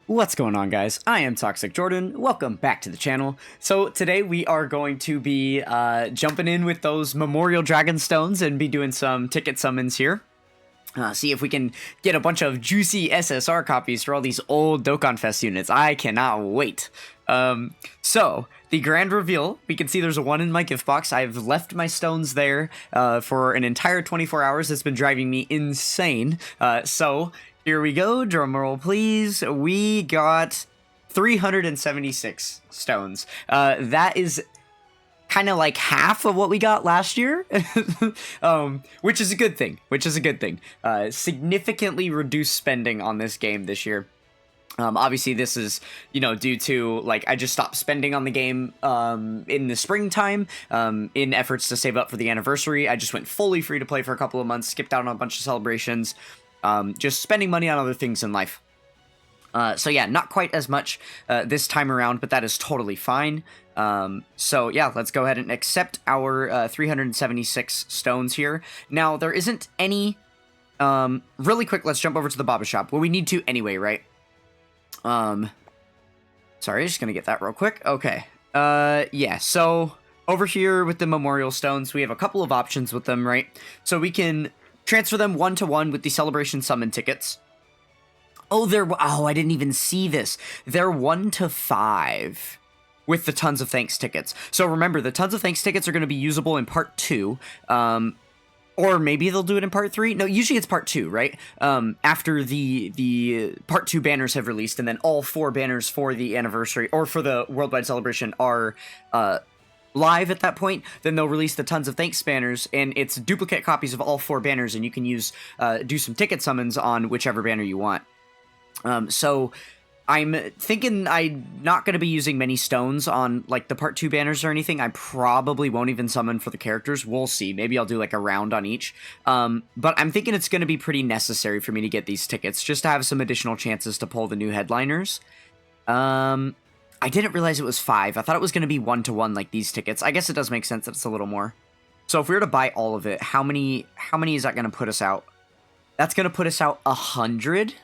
What's going on, guys? I am Toxic Jordan. Welcome back to the channel. So today we are going to be jumping in with those Memorial Dragon Stones and be doing some ticket summons here. See if we can get a bunch of juicy SSR copies for all these old Dokkan Fest units. I cannot wait. So, the grand reveal, we can see there's a 1 in my gift box. I've left my stones there for an entire 24 hours. It's been driving me insane. So, here we go. Drumroll, please. We got 376 stones. That is kind of like half of what we got last year, which is a good thing. Significantly reduced spending on this game this year. Obviously, this is, due to, I just stopped spending on the game in the springtime in efforts to save up for the anniversary. I just went fully free to play for a couple of months, skipped out on a bunch of celebrations, just spending money on other things in life. So yeah, not quite as much this time around, but that is totally fine. So yeah, let's go ahead and accept our 376 stones here. Now, there isn't any... really quick, let's jump over to the Baba shop. Well, we need to anyway, right? Sorry, just gonna get that real quick. Okay. Yeah, so over here with the Memorial Stones, we have a couple of options with them, right? So we can transfer them 1-to-1 with the Celebration Summon tickets. Oh, I didn't even see this. They're 1-to-5 with the Tons of Thanks tickets. So remember, the Tons of Thanks tickets are going to be usable in Part 2. Or maybe they'll do it in Part 3. No, usually it's Part 2, right? After the Part 2 banners have released, and then all 4 banners for the anniversary, or for the Worldwide Celebration are live at that point, then they'll release the Tons of Thanks banners, and it's duplicate copies of all 4 banners, and you can do some ticket summons on whichever banner you want. So I'm thinking I'm not going to be using many stones on, the Part 2 banners or anything. I probably won't even summon for the characters. We'll see. Maybe I'll do, a round on each. But I'm thinking it's going to be pretty necessary for me to get these tickets, just to have some additional chances to pull the new headliners. I didn't realize it was 5. I thought it was going to be 1-to-1 like these tickets. I guess it does make sense that it's a little more. So if we were to buy all of it, how many is that going to put us out? That's going to put us out 100.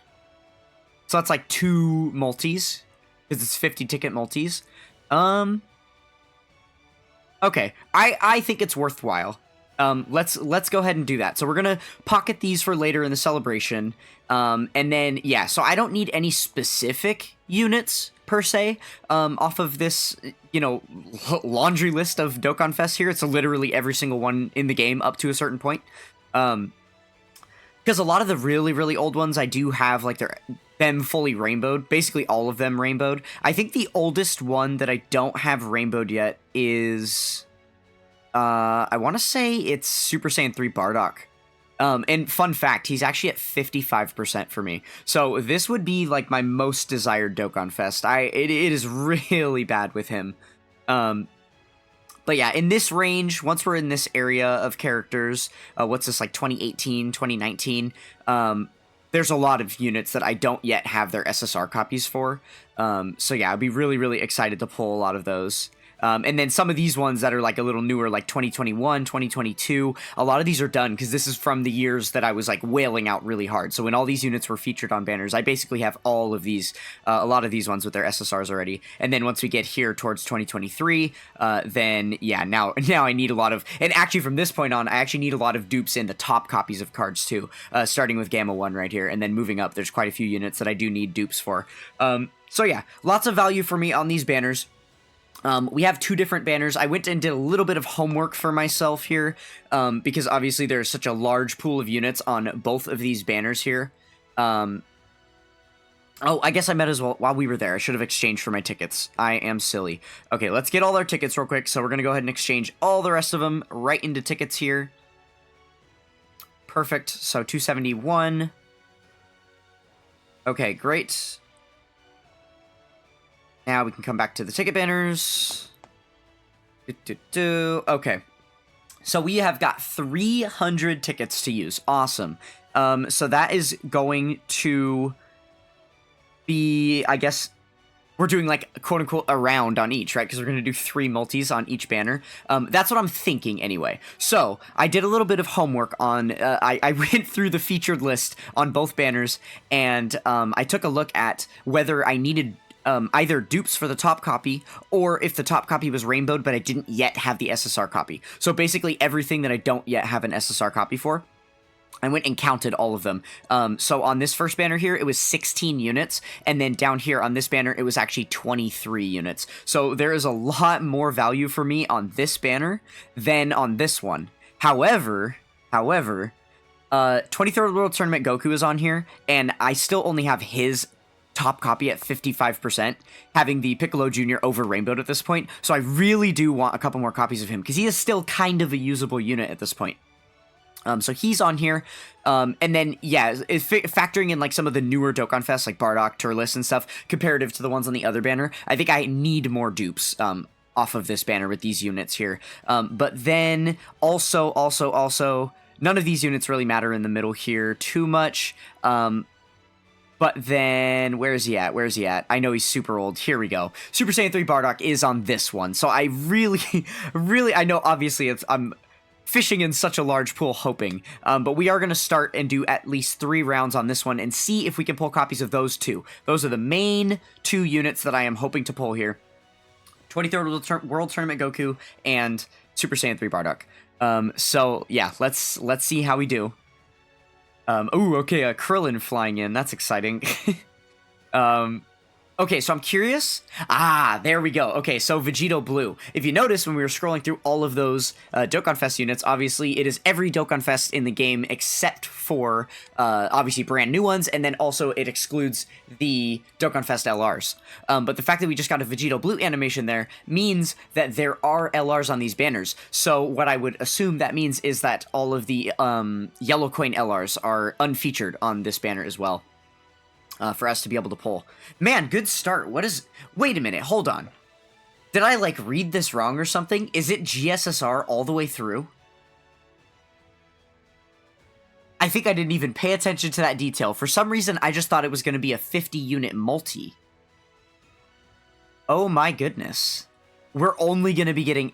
So that's 2 multis, because it's 50 ticket multis. Okay, I think it's worthwhile. Let's go ahead and do that. So we're gonna pocket these for later in the celebration. And then, yeah, so I don't need any specific units, per se, off of this, laundry list of Dokkan Fest here. It's literally every single one in the game up to a certain point. Because a lot of the really, really old ones, I do have, them fully rainbowed. Basically, all of them rainbowed. I think the oldest one that I don't have rainbowed yet is... I want to say it's Super Saiyan 3 Bardock. And fun fact, he's actually at 55% for me. So this would be, my most desired Dokkan Fest. It is really bad with him. But yeah, in this range, once we're in this area of characters, what's this, 2018, 2019, there's a lot of units that I don't yet have their SSR copies for. So yeah, I'd be really, really excited to pull a lot of those. And then some of these ones that are a little newer, 2021, 2022, a lot of these are done because this is from the years that I was wailing out really hard. So when all these units were featured on banners, I basically have all of these, a lot of these ones with their SSRs already. And then once we get here towards 2023, then yeah, now I need a lot of, and actually from this point on, I actually need a lot of dupes in the top copies of cards too, starting with Gamma 1 right here. And then moving up, there's quite a few units that I do need dupes for. So yeah, lots of value for me on these banners. We have 2 different banners. I went and did a little bit of homework for myself here, because obviously there's such a large pool of units on both of these banners here. Oh, I guess I might as well, while we were there, I should have exchanged for my tickets. I am silly. Okay, let's get all our tickets real quick. So we're going to go ahead and exchange all the rest of them right into tickets here. Perfect. So 271. Okay, great. Now we can come back to the ticket banners. Okay. So we have got 300 tickets to use. Awesome. So that is going to be, I guess, we're doing like quote unquote a round on each, right? Because we're going to do 3 multis on each banner. That's what I'm thinking anyway. So I did a little bit of homework on, I went through the featured list on both banners, and I took a look at whether I needed either dupes for the top copy, or if the top copy was rainbowed, but I didn't yet have the SSR copy. So basically everything that I don't yet have an SSR copy for, I went and counted all of them. So on this first banner here, it was 16 units, and then down here on this banner, it was actually 23 units. So there is a lot more value for me on this banner than on this one. However, 23rd World Tournament Goku is on here, and I still only have his top copy at 55%, having the Piccolo Jr. over rainbowed at this point. So I really do want a couple more copies of him, because he is still kind of a usable unit at this point. So he's on here, and then, yeah, factoring in, like, some of the newer Dokkan Fest, like Bardock, Turles, and stuff, comparative to the ones on the other banner, I think I need more dupes, off of this banner with these units here. But then, also, none of these units really matter in the middle here too much, but then, where is he at? I know he's super old. Here we go. Super Saiyan 3 Bardock is on this one, so I really, I know, obviously, I'm fishing in such a large pool hoping, but we are going to start and do at least 3 rounds on this one and see if we can pull copies of those 2. Those are the main 2 units that I am hoping to pull here. 23rd World Tournament Goku and Super Saiyan 3 Bardock. So yeah, let's see how we do. Ooh, okay, a Krillin flying in. That's exciting. Okay, so I'm curious. Ah, there we go. Okay, so Vegito Blue. If you notice, when we were scrolling through all of those Dokkan Fest units, obviously it is every Dokkan Fest in the game except for, obviously, brand new ones, and then also it excludes the Dokkan Fest LRs. But the fact that we just got a Vegito Blue animation there means that there are LRs on these banners. So what I would assume that means is that all of the Yellow Coin LRs are unfeatured on this banner as well. For us to be able to pull. Man, good start. Wait a minute, hold on. Did I, like, read this wrong or something? Is it GSSR all the way through? I think I didn't even pay attention to that detail. For some reason, I just thought it was going to be a 50-unit multi. Oh my goodness. We're only going to be getting...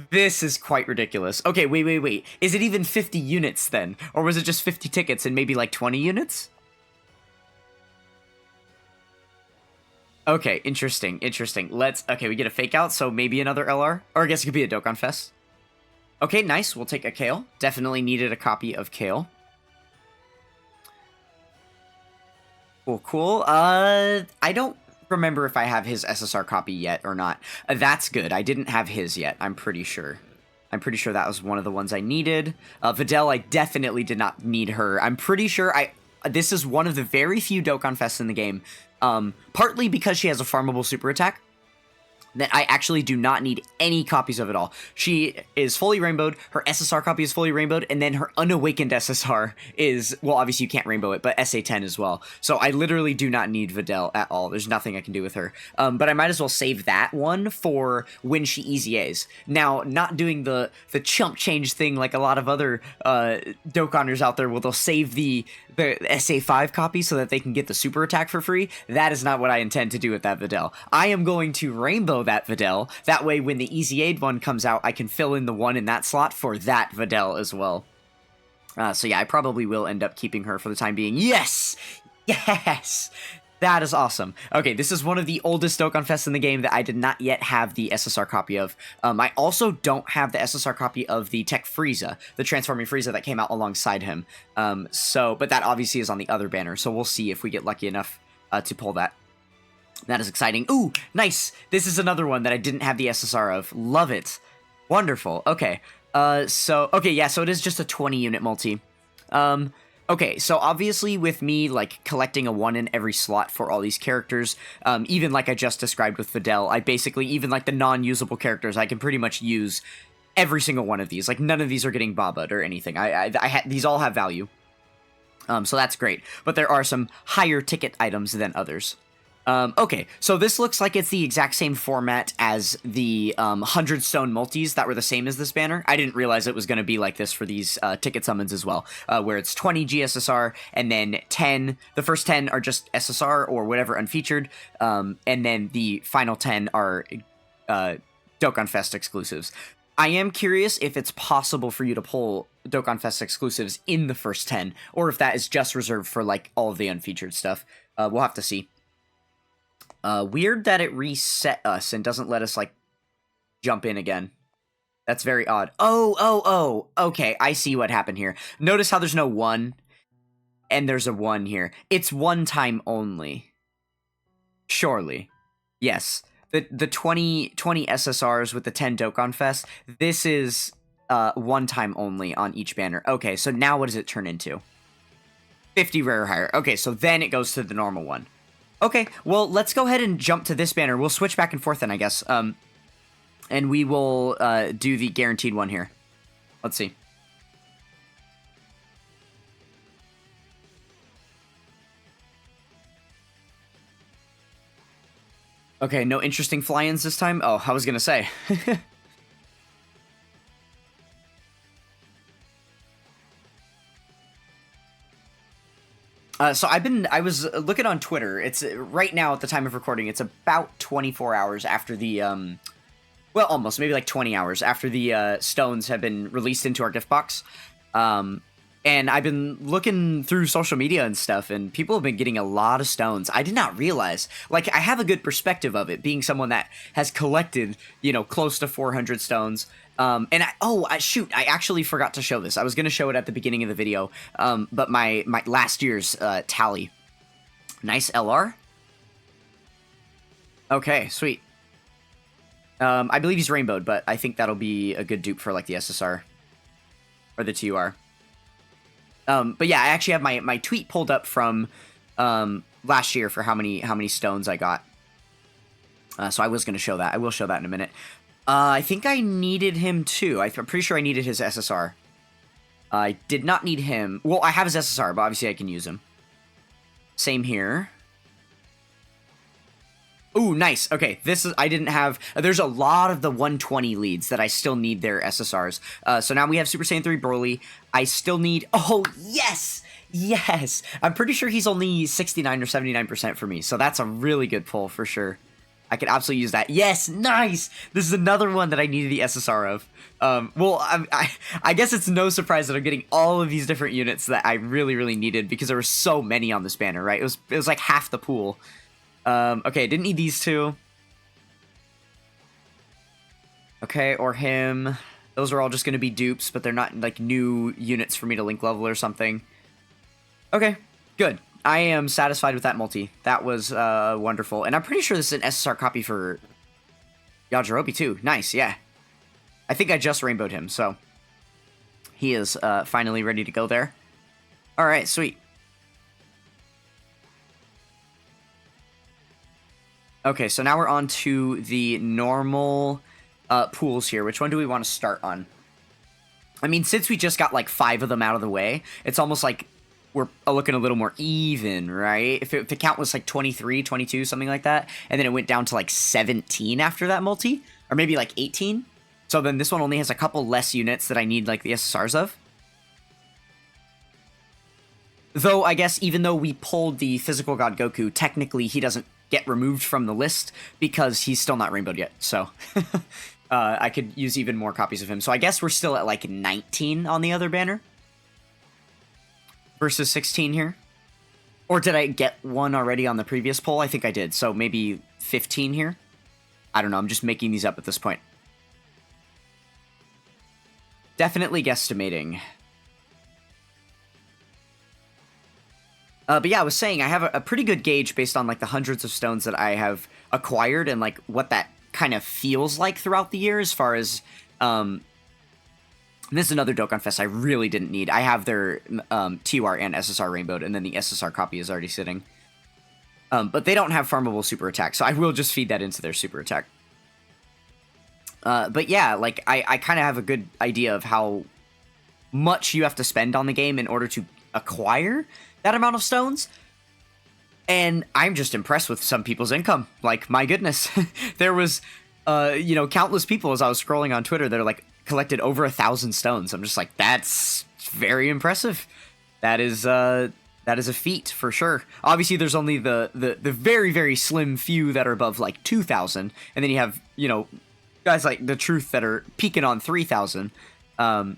This is quite ridiculous. Okay, wait. Is it even 50 units then? Or was it just 50 tickets and maybe like 20 units? Okay, interesting. Okay, we get a fake out, so maybe another LR? Or I guess it could be a Dokkan Fest. Okay, nice. We'll take a Kale. Definitely needed a copy of Kale. Cool. I don't remember if I have his SSR copy yet or not. That's good. I didn't have his yet, I'm pretty sure. That was one of the ones I needed. Videl, I definitely did not need her. I'm pretty sure this is one of the very few Dokkan Fests in the game. Partly because she has a farmable super attack, that I actually do not need any copies of it all. She is fully rainbowed, her SSR copy is fully rainbowed, and then her unawakened SSR is, well, obviously you can't rainbow it, but SA10 as well. So I literally do not need Videl at all. There's nothing I can do with her. But I might as well save that one for when she EZAs. Now, not doing the chump change thing like a lot of other Dokkanners out there, where they'll save the SA5 copy so that they can get the super attack for free. That is not what I intend to do with that Videl. I am going to rainbow that Videl. That way, when the EZA'd one comes out, I can fill in the one in that slot for that Videl as well. So yeah, I probably will end up keeping her for the time being. Yes! That is awesome. Okay, this is one of the oldest Dokkan Fests in the game that I did not yet have the SSR copy of. I also don't have the SSR copy of the Tech Frieza, the Transforming Frieza that came out alongside him. But that obviously is on the other banner, so we'll see if we get lucky enough to pull that. That is exciting. Ooh, nice! This is another one that I didn't have the SSR of. Love it. Wonderful. Okay. So it is just a 20-unit multi. Okay, so obviously with me, like, collecting a 1 in every slot for all these characters, even like I just described with Videl, I basically, even like the non-usable characters, I can pretty much use every single one of these. Like, none of these are getting Baba'd or anything. These all have value. So that's great. But there are some higher ticket items than others. Okay, so this looks like it's the exact same format as the 100 stone multis that were the same as this banner. I didn't realize it was going to be like this for these ticket summons as well, where it's 20 GSSR, and then 10, the first 10 are just SSR or whatever unfeatured, and then the final 10 are Dokkan Fest exclusives. I am curious if it's possible for you to pull Dokkan Fest exclusives in the first 10, or if that is just reserved for like all of the unfeatured stuff. We'll have to see. Weird that it reset us and doesn't let us, like, jump in again. That's very odd. Oh, okay, I see what happened here. Notice how there's no 1, and there's a 1 here. It's one time only. Surely. Yes. The 20 SSRs with the 10 Dokkan Fest, this is one time only on each banner. Okay, so now what does it turn into? 50 rare or higher. Okay, so then it goes to the normal one. Okay, well, let's go ahead and jump to this banner. We'll switch back and forth then, I guess. And we will do the guaranteed one here. Let's see. Okay, no interesting fly-ins this time? Oh, I was gonna say. So I was looking on Twitter. It's right now at the time of recording, it's about 24 hours after the, well, almost, maybe like 20 hours after the stones have been released into our gift box. And I've been looking through social media and stuff, and people have been getting a lot of stones. I did not realize. Like, I have a good perspective of it, being someone that has collected, you know, close to 400 stones. And shoot, I actually forgot to show this. I was going to show it at the beginning of the video, but my last year's tally. Nice LR. Okay, sweet. I believe he's rainbowed, but I think that'll be a good dupe for, like, the SSR. Or the TUR. But yeah, I actually have my tweet pulled up from last year for how many stones I got. So I was going to show that. I will show that in a minute. I think I needed him too. I'm pretty sure I needed his SSR. I did not need him. Well, I have his SSR, but obviously I can use him. Same here. Ooh, nice. Okay, this is, I didn't have, there's a lot of the 120 leads that I still need their SSRs. So now we have Super Saiyan 3 Broly. I still need, oh, yes! Yes! I'm pretty sure he's only 69 or 79% for me, so that's a really good pull for sure. I could absolutely use that. Yes, nice! This is another one that I needed the SSR of. Well, I guess it's no surprise that I'm getting all of these different units that I really, really needed because there were so many on this banner, right? It was like half the pool. Okay, didn't need these two. Okay, or him. Those are all just going to be dupes, but they're not, like, new units for me to link level or something. Okay, good. I am satisfied with that multi. That was, wonderful. And I'm pretty sure this is an SSR copy for Yajirobe, too. Nice, yeah. I think I just rainbowed him, so he is, finally ready to go there. Alright, sweet. Okay, so now we're on to the normal pools here. Which one do we want to start on? I mean, since we just got like 5 of them out of the way, it's almost like we're looking a little more even, right? If the count was like 23, 22, something like that, and then it went down to like 17 after that multi, or maybe like 18. So then this one only has a couple less units that I need like the SSRs of. Though, I guess even though we pulled the Physical God Goku, technically he doesn't get removed from the list because he's still not rainbowed yet, so I could use even more copies of him. So I guess we're still at like 19 on the other banner versus 16 here. Or did I get one already on the previous poll? I think I did, so maybe 15 here? I don't know, I'm just making these up at this point. Definitely guesstimating. But yeah, I was saying I have a pretty good gauge based on like the hundreds of stones that I have acquired and like what that kind of feels like throughout the year as far as this is another Dokkan Fest I really didn't need. I have their TUR and SSR rainbowed, and then the SSR copy is already sitting. But they don't have farmable super attack, so I will just feed that into their super attack. But yeah, like I kind of have a good idea of how much you have to spend on the game in order to acquire that amount of stones. And I'm just impressed with some people's income. Like, my goodness. There was, you know, countless people as I was scrolling on Twitter that are like collected over 1,000 stones. I'm just like, that's very impressive. That is a feat for sure. Obviously, there's only the very, very slim few that are above like 2,000. And then you have, you know, guys like the Truth that are peaking on 3,000. But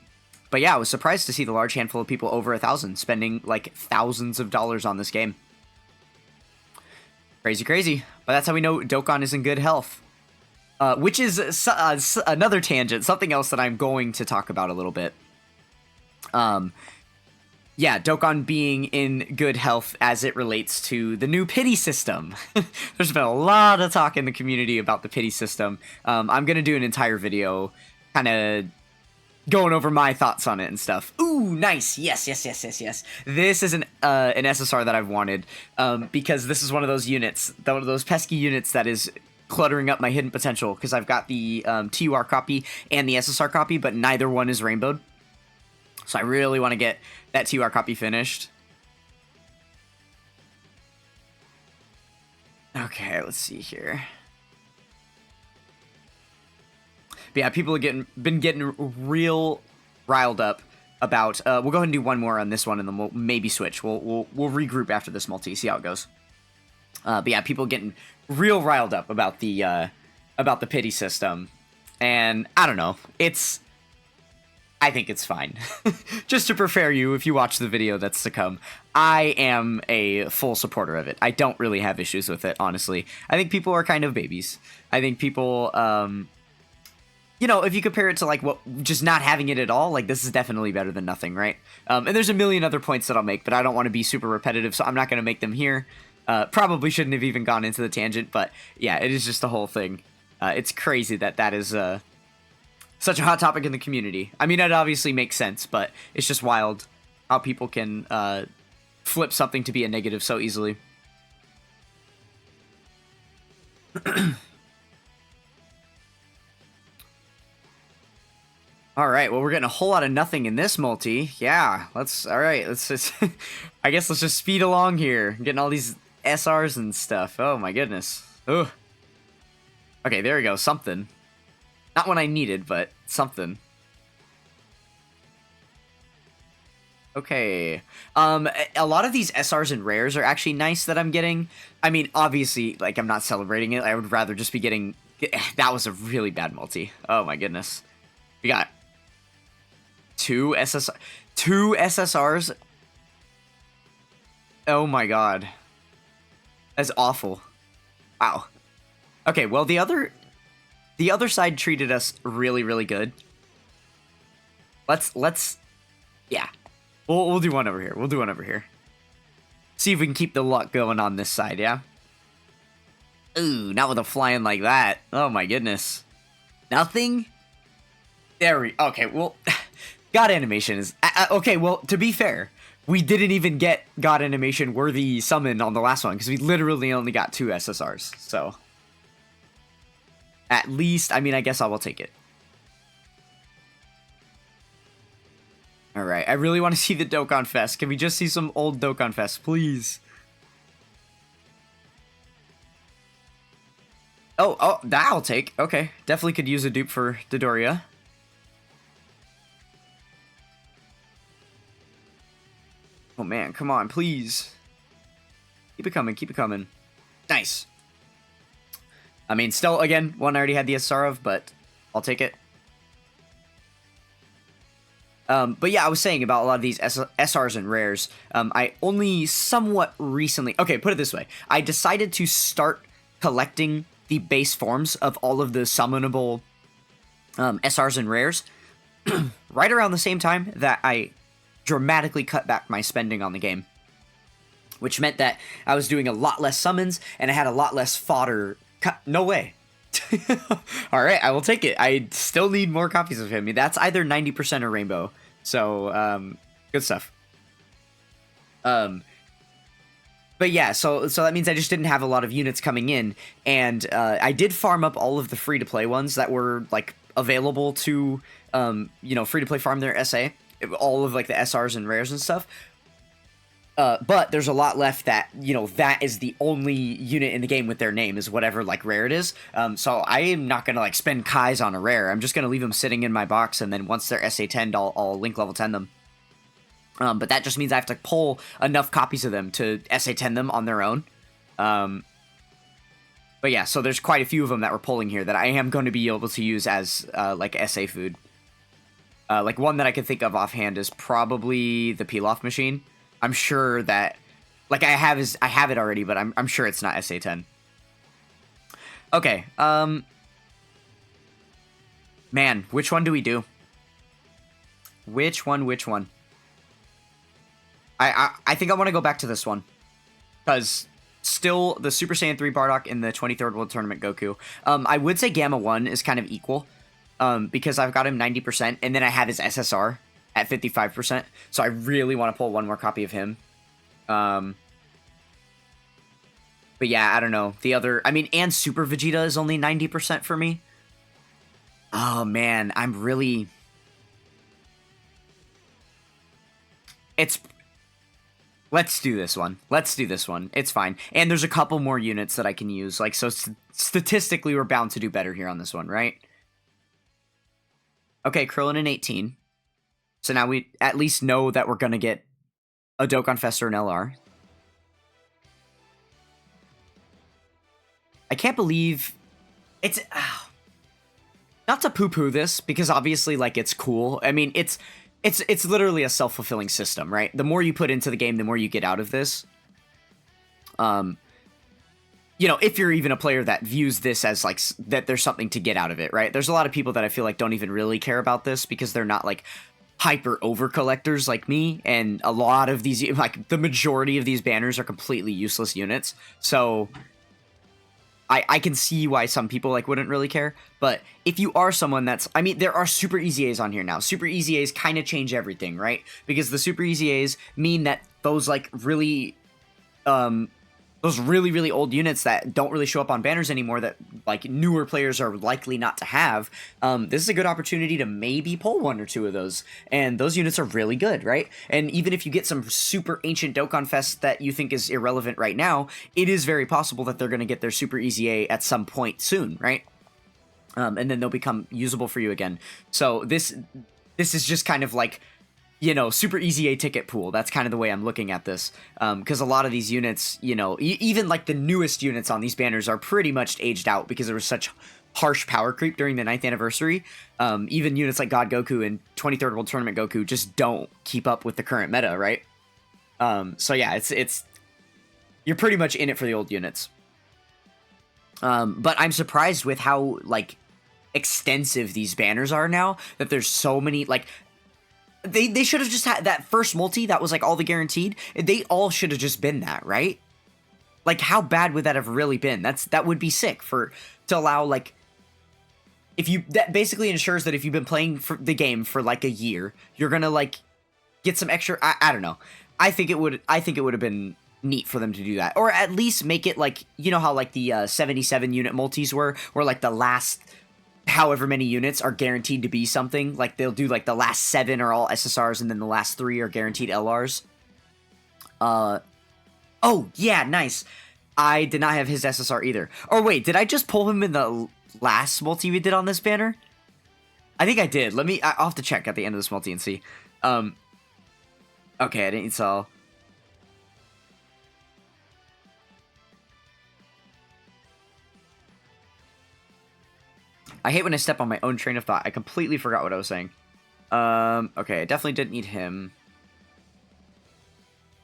yeah, I was surprised to see the large handful of people over 1,000 spending like thousands of dollars on this game. Crazy, crazy. But that's how we know Dokkan is in good health. Which is another tangent, something else that I'm going to talk about a little bit. Yeah, Dokkan being in good health as it relates to the new pity system. There's been a lot of talk in the community about the pity system. I'm going to do an entire video kind of going over my thoughts on it and stuff. Ooh, nice. Yes. This is an SSR that I've wanted because this is one of those units, one of those pesky units that is cluttering up my hidden potential because I've got the TUR copy and the SSR copy, but neither one is rainbowed. So I really want to get that TUR copy finished. Okay, let's see here. But yeah, people are been getting real riled up about. We'll go ahead and do one more on this one, and then we'll maybe switch. We'll regroup after this multi, see how it goes. But yeah, people getting real riled up about the pity system, and I don't know. I think it's fine. Just to prepare you, if you watch the video that's to come, I am a full supporter of it. I don't really have issues with it, honestly. I think people are kind of babies. I think people. You know, if you compare it to, like, just not having it at all, like, this is definitely better than nothing, right? And there's a million other points that I'll make, but I don't want to be super repetitive, so I'm not going to make them here. Probably shouldn't have even gone into the tangent, but yeah, it is just the whole thing. It's crazy that is such a hot topic in the community. I mean, it obviously makes sense, but it's just wild how people can flip something to be a negative so easily. All right, well, we're getting a whole lot of nothing in this multi. Yeah, all right, let's just, I guess let's just speed along here. Getting all these SRs and stuff. Oh my goodness. Ugh. Okay, there we go, something. Not what I needed, but something. Okay. A lot of these SRs and rares are actually nice that I'm getting. I mean, obviously, like, I'm not celebrating it. I would rather just be getting, that was a really bad multi. Oh my goodness. We got two SSRs. Oh my god. That's awful. Wow. Okay, well, the other side treated us really, really good. Let's yeah. We'll do one over here. We'll do one over here. See if we can keep the luck going on this side, yeah? Ooh, not with a flying like that. Oh my goodness. Nothing? Okay, well, God Animation is... okay, well, to be fair, we didn't even get God Animation worthy summon on the last one, because we literally only got 2 SSRs, so... At least, I mean, I guess I will take it. Alright, I really want to see the Dokkan Fest. Can we just see some old Dokkan Fest, please? Oh, that I'll take. Okay, definitely could use a dupe for Dodoria. Oh man, come on, please. Keep it coming, keep it coming. Nice. I mean, still, again, one I already had the SR of, but I'll take it. But yeah, I was saying about a lot of these SRs and rares. I only somewhat recently... Okay, put it this way. I decided to start collecting the base forms of all of the summonable SRs and rares right around the same time that I dramatically cut back my spending on the game, which meant that I was doing a lot less summons and I had a lot less fodder. No way. All right, I will take it. I still need more copies of him. That's either 90% or rainbow. So, good stuff. But yeah, so that means I just didn't have a lot of units coming in, and I did farm up all of the free-to-play ones that were, like, available to, you know, free-to-play farm their SA. All of, like, the SRs and rares and stuff. But there's a lot left that, you know, that is the only unit in the game with their name, is whatever, like, rare it is. So I am not going to, like, spend Kais on a rare. I'm just going to leave them sitting in my box, and then once they're SA10'd, I'll link level 10 them. But that just means I have to pull enough copies of them to SA10 them on their own. But yeah, so there's quite a few of them that we're pulling here that I am going to be able to use as, like, SA food. Like, one that I can think of offhand is probably the peel-off machine. I'm sure that, like, I have it already, but I'm sure it's not SA10. Okay, man, which one do we do? Which one? I think I want to go back to this one, because still the Super Saiyan 3 Bardock in the 23rd World Tournament Goku. I would say Gamma 1 is kind of equal, because I've got him 90%, and then I have his SSR at 55%, so I really want to pull one more copy of him. But yeah, I don't know. The other, I mean, and Super Vegeta is only 90% for me. Oh man, I'm really... Let's do this one. It's fine. And there's a couple more units that I can use. Like, so statistically, we're bound to do better here on this one, right? Okay, Krillin in 18. So now we at least know that we're going to get a Dokkan Fester and LR. I can't believe... It's... not to poo-poo this, because obviously, like, it's cool. I mean, it's literally a self-fulfilling system, right? The more you put into the game, the more you get out of this. You know, if you're even a player that views this as, like, that there's something to get out of it, right? There's a lot of people that I feel like don't even really care about this because they're not, like, hyper over collectors like me, and a lot of these, like, the majority of these banners are completely useless units. So I can see why some people, like, wouldn't really care. But if you are someone that's... I mean, there are Super Easy A's on here now. Super Easy A's kind of change everything, right? Because the Super Easy A's mean that those, like, really... those really old units that don't really show up on banners anymore, that, like, newer players are likely not to have, this is a good opportunity to maybe pull one or two of those. And those units are really good, right? And even if you get some super ancient Dokkan Fest that you think is irrelevant right now, it is very possible that they're going to get their Super Easy A at some point soon, right? And then they'll become usable for you again. So this is just kind of like... you know, Super Easy A ticket pool. That's kind of the way I'm looking at this. Because a lot of these units, you know, even like the newest units on these banners are pretty much aged out because there was such harsh power creep during the 9th anniversary. Even units like God Goku and 23rd World Tournament Goku just don't keep up with the current meta, right? So yeah, it's you're pretty much in it for the old units. But I'm surprised with how, like, extensive these banners are now, that there's so many, like... They should have just had that first multi that was, like, all the guaranteed. They all should have just been that, right? Like, how bad would that have really been? That would be sick to allow, like... That basically ensures that if you've been playing for the game for, like, a year, you're gonna, like, get some extra... I don't know. I think it would have been neat for them to do that. Or at least make it, like... You know how, like, the 77 unit multis were? Where, like, the last... however many units are guaranteed to be something. Like, they'll do, like, the last 7 are all SSRs, and then the last 3 are guaranteed LRs. Oh, yeah, nice. I did not have his SSR either. Or wait, did I just pull him in the last multi we did on this banner? I think I did. I'll have to check at the end of this multi and see. Okay, I didn't saw... I hate when I step on my own train of thought. I completely forgot what I was saying. Okay, I definitely didn't need him.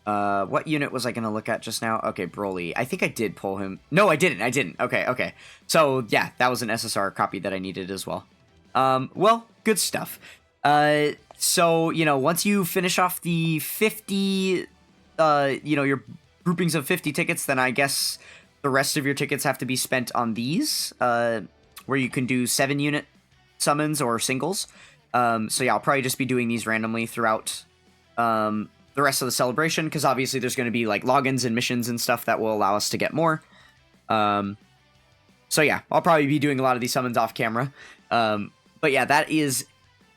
What unit was I going to look at just now? Okay, Broly. I think I did pull him. No, I didn't. Okay. So, yeah, that was an SSR copy that I needed as well. Well, good stuff. So, you know, once you finish off the 50, you know, your groupings of 50 tickets, then I guess the rest of your tickets have to be spent on these, where you can do 7-unit summons or singles. So yeah, I'll probably just be doing these randomly throughout the rest of the celebration, because obviously there's going to be, like, logins and missions and stuff that will allow us to get more. So yeah, I'll probably be doing a lot of these summons off camera. But yeah, that is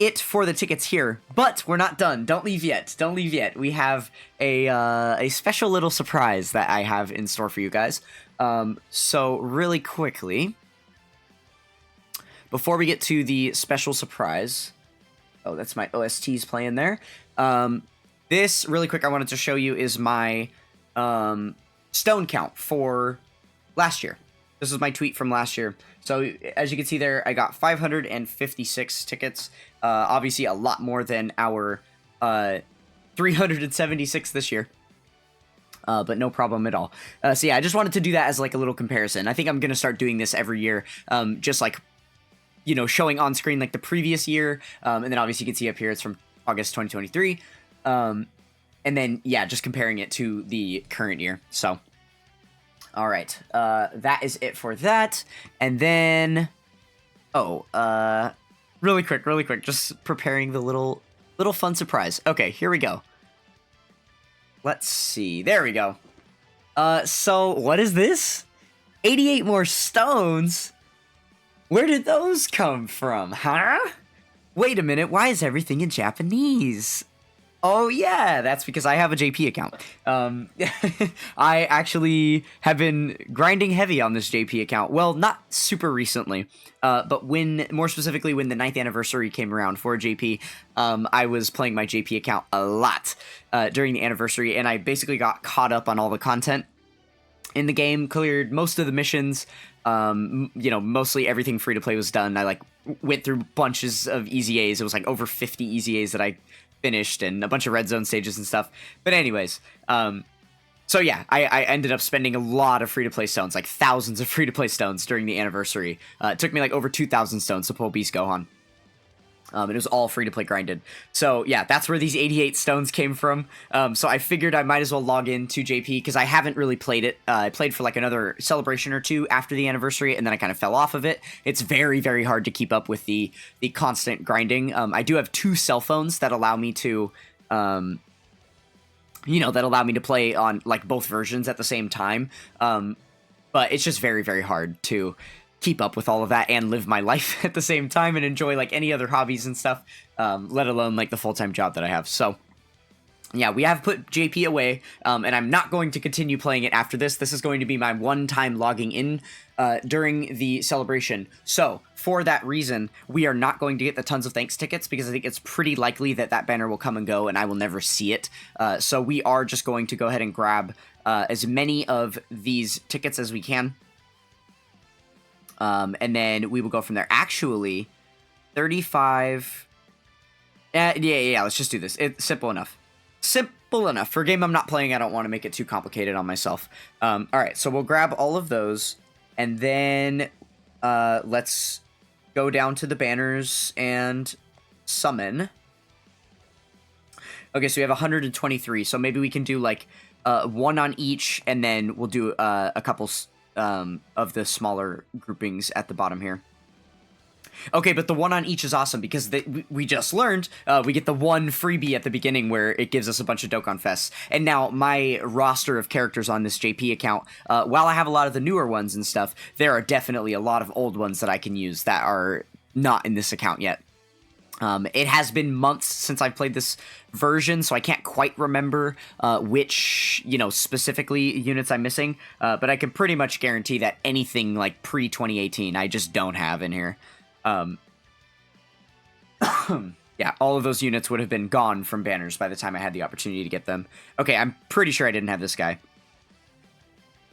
it for the tickets here, but we're not done. Don't leave yet. Don't leave yet. We have a special little surprise that I have in store for you guys. So really quickly, before we get to the special surprise, oh, that's my OSTs playing there. This, really quick, I wanted to show you is my stone count for last year. This is my tweet from last year. So, as you can see there, I got 556 tickets. Obviously, a lot more than our 376 this year. But no problem at all. So, yeah, I just wanted to do that as, like, a little comparison. I think I'm going to start doing this every year. Just, like, you know, showing on screen, like, the previous year. And then, obviously, you can see up here, it's from August 2023. And then, yeah, just comparing it to the current year. So... all right, that is it for that, and then, really quick, just preparing the little fun surprise. Okay, here we go. Let's see, there we go. So, what is this? 88 more stones? Where did those come from, huh? Wait a minute, why is everything in Japanese? Oh, yeah, that's because I have a JP account. I actually have been grinding heavy on this JP account. Well, not super recently, but more specifically when the 9th anniversary came around for JP, I was playing my JP account a lot during the anniversary, and I basically got caught up on all the content in the game, cleared most of the missions. You know, mostly everything free to play was done. I, like, went through bunches of Easy A's. It was, like, over 50 Easy A's that I finished, and a bunch of red zone stages and stuff. But anyways, so yeah, I ended up spending a lot of free-to-play stones, like thousands of free-to-play stones during the anniversary. It took me like over 2,000 stones to pull Beast Gohan. It was all free-to-play grinded. So yeah, that's where these 88 stones came from. So I figured I might as well log in to JP, because I haven't really played it. I played for like another celebration or two after the anniversary, and then I kind of fell off of it. It's very, very hard to keep up with the constant grinding. I do have 2 cell phones that allow me to, play on like both versions at the same time. But it's just very, very hard to keep up with all of that and live my life at the same time and enjoy like any other hobbies and stuff, let alone like the full-time job that I have. So yeah, we have put JP away, and I'm not going to continue playing it after this. This is going to be my one-time logging in during the celebration. So for that reason, we are not going to get the Tons of Thanks tickets, because I think it's pretty likely that that banner will come and go and I will never see it. So we are just going to go ahead and grab as many of these tickets as we can. And then we will go from there. Actually, 35... Yeah, let's just do this. It's simple enough. Simple enough. For a game I'm not playing, I don't want to make it too complicated on myself. Alright, so we'll grab all of those, and then let's go down to the banners and summon. Okay, so we have 123, so maybe we can do, like, one on each, and then we'll do a couple... of the smaller groupings at the bottom here. Okay, but the one on each is awesome, because we just learned we get the one freebie at the beginning where it gives us a bunch of Dokkan Fests. And now my roster of characters on this JP account, while I have a lot of the newer ones and stuff, there are definitely a lot of old ones that I can use that are not in this account yet. It has been months since I've played this version, so I can't quite remember which, specifically units I'm missing, but I can pretty much guarantee that anything like pre-2018 I just don't have in here. Yeah, all of those units would have been gone from banners by the time I had the opportunity to get them. Okay, I'm pretty sure I didn't have this guy.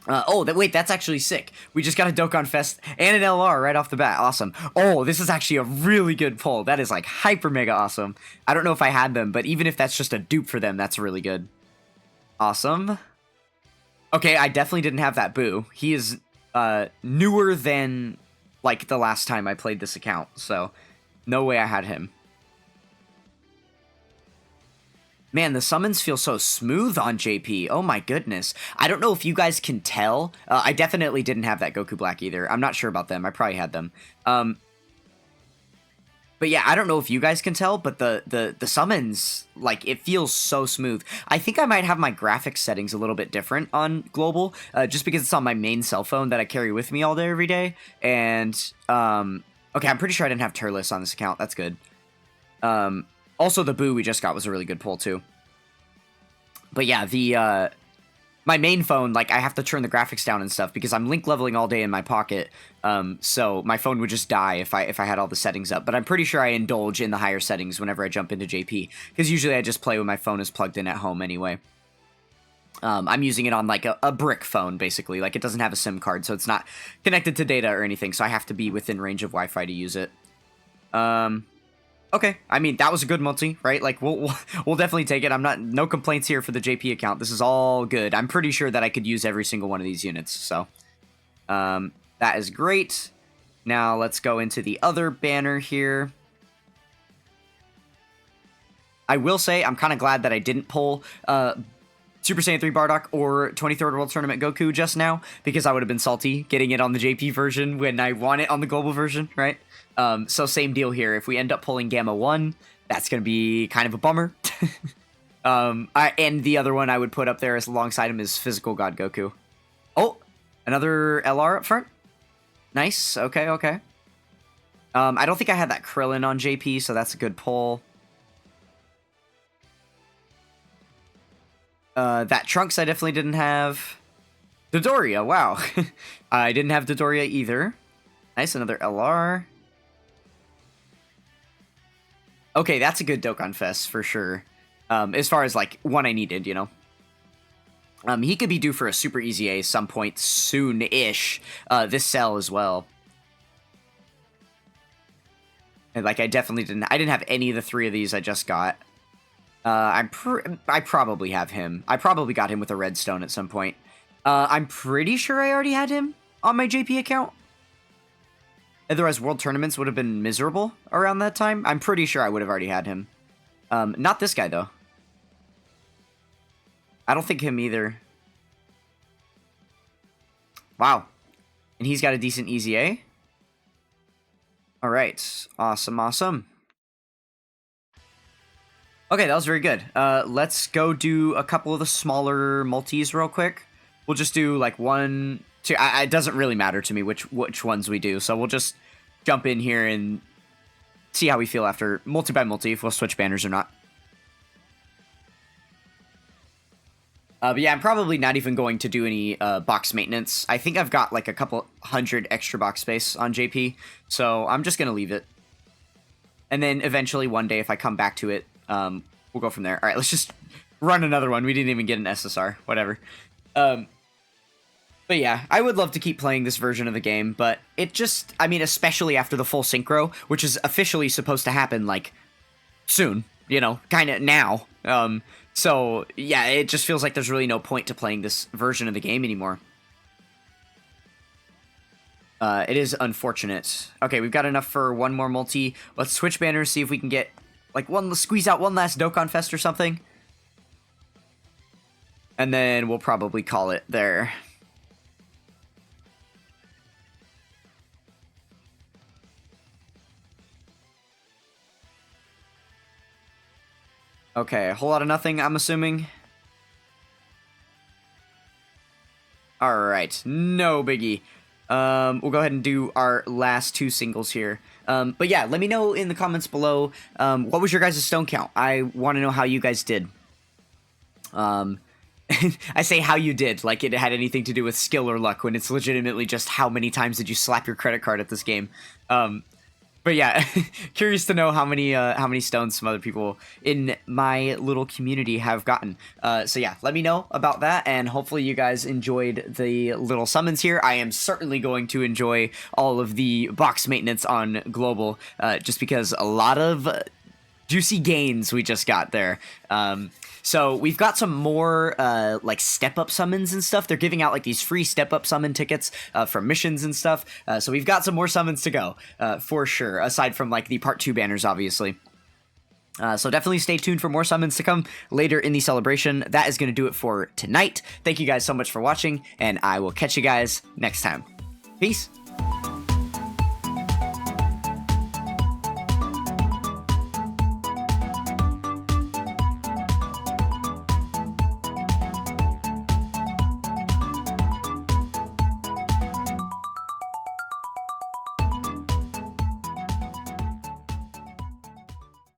Wait, that's actually sick. We just got a Dokkan Fest and an LR right off the bat. Awesome. Oh, this is actually a really good pull. That is like hyper mega awesome. I don't know if I had them, but even if that's just a dupe for them, that's really good. Awesome. Okay, I definitely didn't have that Boo. He is newer than like the last time I played this account, so no way I had him. Man, the summons feel so smooth on JP. Oh my goodness. I don't know if you guys can tell. I definitely didn't have that Goku Black either. I'm not sure about them. I probably had them. But yeah, I don't know if you guys can tell, but the summons, like, it feels so smooth. I think I might have my graphics settings a little bit different on Global, just because it's on my main cell phone that I carry with me all day, every day. And, okay, I'm pretty sure I didn't have Turles on this account. That's good. Also, the Boo we just got was a really good pull, too. But yeah, the my main phone, like, I have to turn the graphics down and stuff because I'm link leveling all day in my pocket. So my phone would just die if I had all the settings up. But I'm pretty sure I indulge in the higher settings whenever I jump into JP, because usually I just play when my phone is plugged in at home anyway. I'm using it on like a brick phone, basically. Like, it doesn't have a SIM card, so it's not connected to data or anything. So I have to be within range of Wi-Fi to use it. Okay, I mean, that was a good multi, right? Like, we'll definitely take it. No complaints here for the JP account. This is all good. I'm pretty sure that I could use every single one of these units, so that is great. Now let's go into the other banner here. I will say I'm kind of glad that I didn't pull Super Saiyan 3 Bardock or 23rd World Tournament Goku just now, because I would have been salty getting it on the JP version when I want it on the global version, right? So same deal here. If we end up pulling Gamma 1, that's going to be kind of a bummer. And the other one I would put up there as alongside him is Physical God Goku. Oh, another LR up front. Nice. Okay, okay. I don't think I had that Krillin on JP, so that's a good pull. That Trunks I definitely didn't have. Dodoria, wow. I didn't have Dodoria either. Nice, another LR. Okay, that's a good Dokkan Fest for sure. As far as like one I needed, you know. He could be due for a super easy A some point soon-ish. This cell as well. And like I didn't have any of the three of these I just got. I probably have him. I probably got him with a redstone at some point. I'm pretty sure I already had him on my JP account. Otherwise, World Tournaments would have been miserable around that time. I'm pretty sure I would have already had him. Not this guy, though. I don't think him either. Wow. And he's got a decent easy A. All right. Awesome, awesome. Okay, that was very good. Let's go do a couple of the smaller multis real quick. We'll just do like 1, 2. It doesn't really matter to me which ones we do, so we'll just jump in here and see how we feel after multi by multi, if we'll switch banners or not. But yeah, I'm probably not even going to do any box maintenance. I think I've got like a couple hundred extra box space on JP, so I'm just gonna leave it. And then eventually one day, if I come back to it, we'll go from there. All right, let's just run another one. We didn't even get an SSR. Whatever. But yeah, I would love to keep playing this version of the game, but it just, I mean, especially after the full synchro, which is officially supposed to happen, like, soon, you know, kind of now. So, yeah, it just feels like there's really no point to playing this version of the game anymore. It is unfortunate. Okay, we've got enough for one more multi. Let's switch banners, see if we can get, like, squeeze out one last Dokkan Fest or something. And then we'll probably call it there. Okay, a whole lot of nothing, I'm assuming. Alright, no biggie. We'll go ahead and do our last 2 singles here. But yeah, let me know in the comments below, what was your guys' stone count? I want to know how you guys did. I say how you did, like it had anything to do with skill or luck, when it's legitimately just how many times did you slap your credit card at this game. But yeah, curious to know how many stones some other people in my little community have gotten. So yeah, let me know about that, and hopefully you guys enjoyed the little summons here. I am certainly going to enjoy all of the box maintenance on Global, just because a lot of juicy gains we just got there. So we've got some more like step-up summons and stuff. They're giving out like these free step-up summon tickets for missions and stuff. So we've got some more summons to go for sure, aside from like the part 2 banners, obviously. So definitely stay tuned for more summons to come later in the celebration. That is going to do it for tonight. Thank you guys so much for watching, and I will catch you guys next time. Peace.